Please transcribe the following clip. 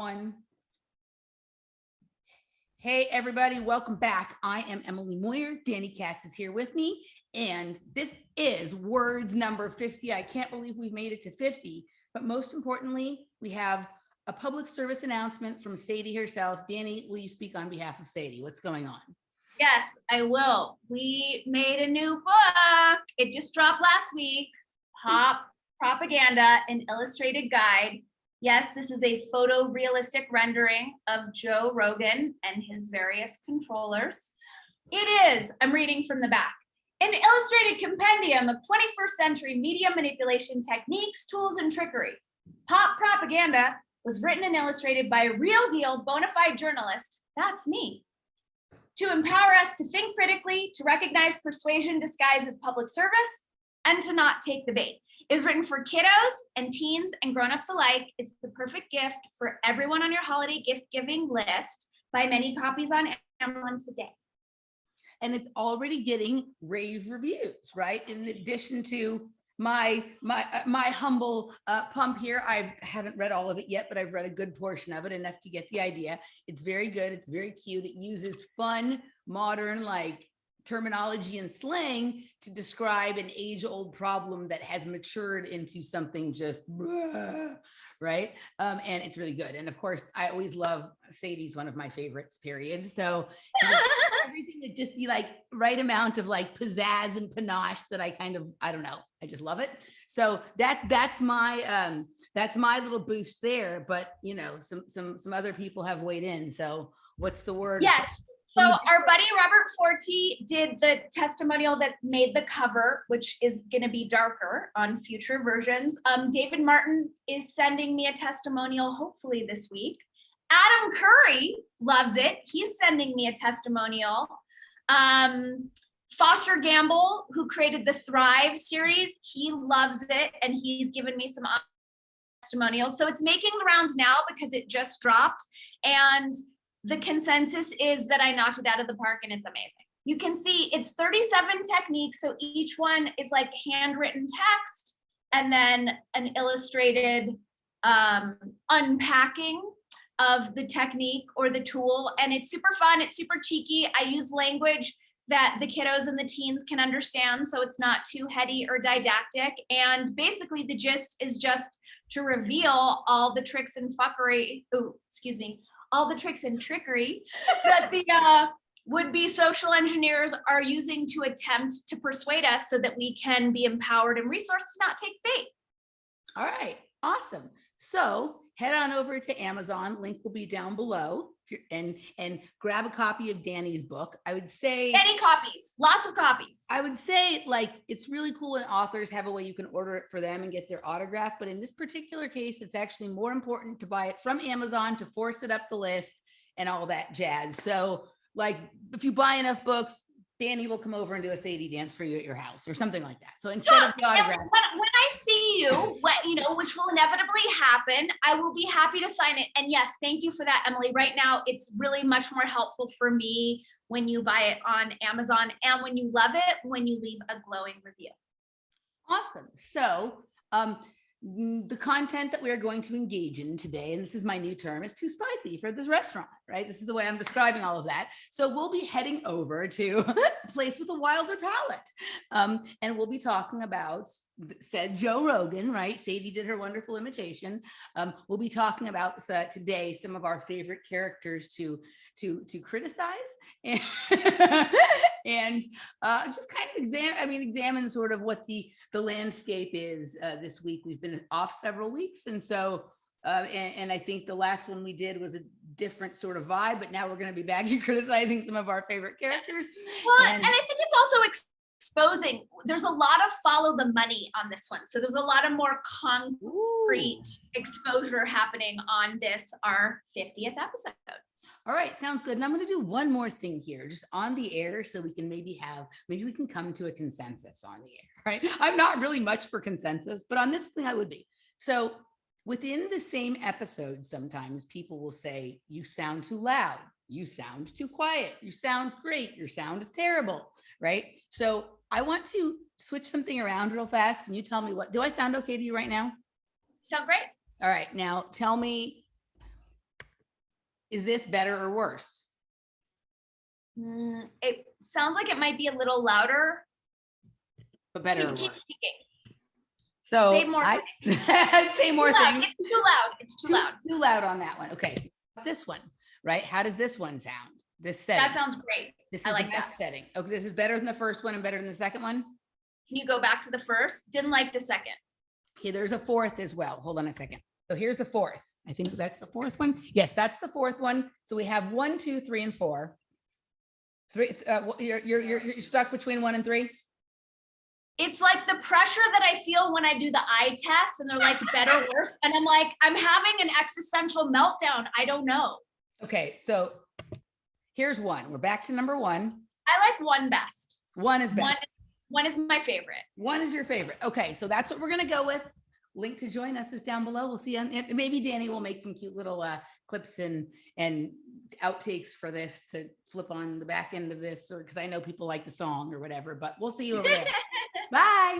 One. Hey, everybody, welcome back. I am Emily Moyer. Danny Katz is here with me, and this is words number 50. I can't believe we've made it to 50, but most importantly, we have a public service announcement from Sadie herself. Danny, will you speak on behalf of Sadie? What's going on? Yes, I will. We made a new book. It just dropped last week. Pop Propaganda, an illustrated guide. Yes, this is a photorealistic rendering of Joe Rogan and his various controllers. It is, I'm reading from the back, an illustrated compendium of 21st century media manipulation techniques, tools, and trickery. Pop Propaganda was written and illustrated by a real deal bona fide journalist, that's me, to empower us to think critically, to recognize persuasion disguised as public service, and to not take the bait. It was written for kiddos and teens and grown-ups alike. It's the perfect gift for everyone on your holiday gift-giving list. Buy many copies on Amazon today. And it's already getting rave reviews, right? In addition to my humble pump here, I haven't read all of it yet, but I've read a good portion of it, enough to get the idea. It's very good. It's very cute. It uses fun, modern, like terminology and slang to describe an age-old problem that has matured into something just right. And it's really good. And of course, I always love Sadie's one of my favorites, period. So everything that just the like right amount of like pizzazz and panache that I don't know. I just love it. So that's my little boost there. But you know, some other people have weighed in. So what's the word? Yes. So our buddy Robert Forti did the testimonial that made the cover, which is going to be darker on future versions. David Martin is sending me a testimonial, hopefully this week. Adam Curry loves it. He's sending me a testimonial. Foster Gamble, who created the Thrive series, he loves it, and he's given me some testimonials. So it's making the rounds now because it just dropped, and the consensus is that I knocked it out of the park, and it's amazing. You can see it's 37 techniques. So each one is like handwritten text and then an illustrated unpacking of the technique or the tool. And it's super fun. It's super cheeky. I use language that the kiddos and the teens can understand, so it's not too heady or didactic. And basically the gist is just to reveal all the tricks and fuckery, all the tricks and trickery that the would-be social engineers are using to attempt to persuade us so that we can be empowered and resourced to not take bait. All right, awesome. So head on over to Amazon. Link will be down below. And grab a copy of Danny's book. I would say many copies, lots of copies. I would say like it's really cool when authors have a way you can order it for them and get their autograph. But in this particular case, it's actually more important to buy it from Amazon to force it up the list and all that jazz. So like if you buy enough books, Danny will come over and do a Sadie dance for you at your house or something like that. So instead of the autograph. When I see you, which will inevitably happen, I will be happy to sign it. And yes, thank you for that, Emily. Right now, it's really much more helpful for me when you buy it on Amazon, and when you love it, when you leave a glowing review. Awesome. So the content that we are going to engage in today, and this is my new term, is too spicy for this restaurant, right? This is the way I'm describing all of that. So we'll be heading over to a place with a wilder palate. And we'll be talking about said Joe Rogan, right? Sadie did her wonderful imitation. We'll be talking about today some of our favorite characters to criticize and, and just kind of examine sort of what the landscape is this week. We've been off several weeks, and so and I think the last one we did was a different sort of vibe, but now we're going to be back to criticizing some of our favorite characters. Well, and I think it's also exposing, there's a lot of follow the money on this one. So there's a lot of more concrete exposure happening on this, our 50th episode. All right, sounds good. And I'm going to do one more thing here, just on the air, so we can maybe we can come to a consensus on the air, right? I'm not really much for consensus, but on this thing I would be. So within the same episode, sometimes people will say, you sound too loud, you sound too quiet, your sound's great, your sound is terrible, right? So I want to switch something around real fast, and you tell me do I sound okay to you right now? Sounds great. All right, now tell me, Is this better or worse? It sounds like it might be a little louder. But better or Keep worse? speaking. So Say more. say more things. It's too loud. It's too loud. Too loud on that one. Okay. This one, right? How does this one sound? This setting. That sounds great. This is I like the best that. setting. Okay, this is better than the first one and better than the second one. Can you go back to the first? Didn't like the second. Okay, there's a fourth as well. Hold on a second. So here's the fourth. I think that's the fourth one. Yes, that's the fourth one. So we have 1, 2, 3, and 4. Three. You're stuck between 1 and 3. It's like the pressure that I feel when I do the eye test and they're like better, worse. And I'm like, I'm having an existential meltdown. I don't know. Okay, so here's 1. We're back to number 1. I like 1 best. 1 is best. One is my favorite. 1 is your favorite. Okay, so that's what we're gonna go with. Link to join us is down below. We'll see you. Maybe Danny will make some cute little clips and outtakes for this to flip on the back end of this, or because I know people like the song or whatever. But we'll see you over there. Bye.